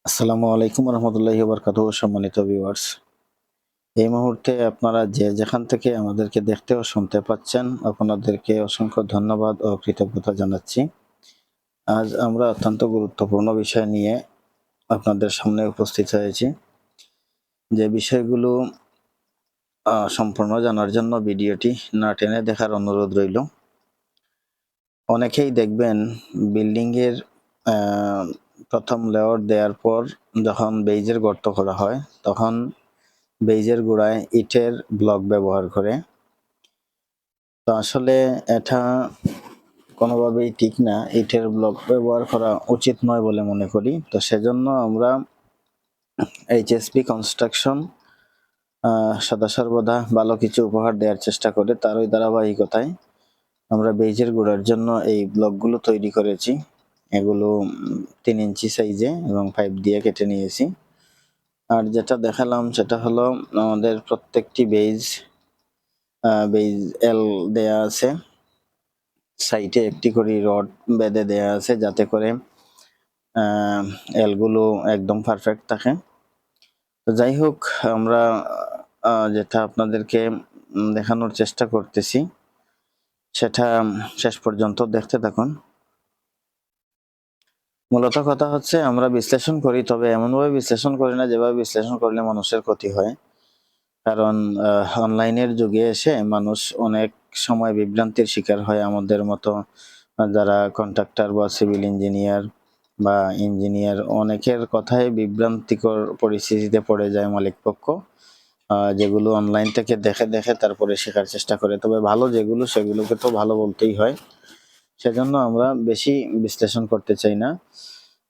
আসসালামু আলাইকুম রহমতুল্লাহি বারকাতুহু। সম্মানিত ভিউয়ার্স, এই মুহূর্তে আপনারা যে যেখান থেকে আমাদেরকে দেখতে ও শুনতে পাচ্ছেন, আপনাদেরকে অসংখ্য ধন্যবাদ ও কৃতজ্ঞতা জানাচ্ছি। আজ আমরা অত্যন্ত গুরুত্বপূর্ণ বিষয় নিয়ে আপনাদের সামনে উপস্থিত হয়েছি। যে বিষয়গুলো সম্পূর্ণ জানার জন্য ভিডিওটি না টেনে দেখার অনুরোধ রইল। অনেকেই দেখবেন বিল্ডিংয়ের প্রথম লেয়ার দেওয়ার পর যখন বেইজের গর্ত করা হয়, তখন বেইজের গোড়ায় ইটের ব্লক ব্যবহার করে। তো আসলে এটা কোনোভাবেই ঠিক না, ইটের ব্লক ব্যবহার করা উচিত নয় বলে মনে করি। তো সেজন্য আমরা এইচএসপি কনস্ট্রাকশন সদা সর্বদা ভালো কিছু উপহার দেওয়ার চেষ্টা করে। তার ওই ধারাবাহিকতায় আমরা বেইজের গোড়ার জন্য এই ব্লকগুলো তৈরি করেছি। এগুলো 3 ইঞ্চি সাইজে এবং পাইপ দিয়ে কেটে নিয়েছি। আর যেটা দেখালাম সেটা হলো আমাদের প্রত্যেকটি বেইজ এল দেয়া আছে, সাইডে একটি করে রড বেঁধে দেয়া আছে যাতে করে এলগুলো একদম পারফেক্ট থাকে। তো যাই হোক, আমরা যেটা আপনাদেরকে দেখানোর চেষ্টা করতেছি সেটা শেষ পর্যন্ত দেখতে থাকুন। মূলত কথা হচ্ছে, আমরা বিশ্লেষণ করি, তবে এমনভাবে বিশ্লেষণ করি না যেভাবে বিশ্লেষণ করলে মানুষের ক্ষতি হয়। কারণ অনলাইনের যুগে এসে মানুষ অনেক সময় বিভ্রান্তির শিকার হয়। আমাদের মতো যারা কন্ট্রাক্টর বা সিভিল ইঞ্জিনিয়ার বা ইঞ্জিনিয়ার, অনেকের কথায় বিভ্রান্তিকর পরিস্থিতিতে পড়ে যায় মালিকপক্ষ, যেগুলো অনলাইন থেকে দেখে দেখে তারপরে শেখার চেষ্টা করে। তবে ভালো যেগুলো, সেগুলোকে তো ভালো বলতেই হয়। সেজন্য আমরা বেশি বিশ্লেষণ করতে চাই না,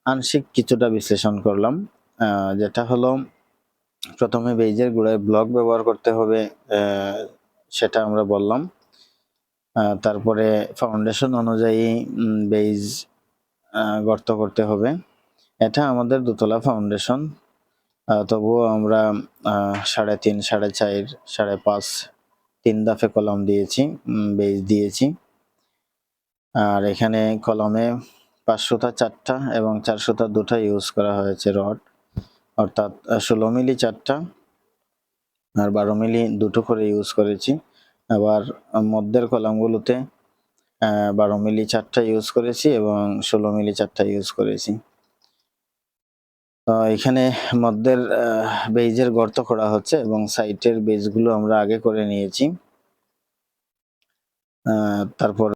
আংশিক কিছুটা বিশ্লেষণ করলাম। যেটা হলো, প্রথমে বেইজের গোড়ায় ব্লক ব্যবহার করতে হবে, সেটা আমরা বললাম। তারপরে ফাউন্ডেশন অনুযায়ী বেইজ গর্ত করতে হবে। এটা আমাদের দোতলা ফাউন্ডেশন, তবুও আমরা 3.5, 4.5, 5.5 3 ধাপে কলাম দিয়েছি, বেইজ দিয়েছি। আর এখানে কলমে 5 সুতা 4টা এবং 4 সুতা 2টা ইউজ করা হয়েছে রড, অর্থাৎ 16 মিলি 4টা আর 12 মিলি 2টো করে ইউজ করেছি। আবার মধ্যের কলামগুলোতে 12 মিলি 4টা ইউজ করেছি এবং 16 মিলি 4টা ইউজ করেছি। এখানে মধ্যের বেইজের গর্ত করা হচ্ছে এবং সাইডের বেইজগুলো আমরা আগে করে নিয়েছি। তারপর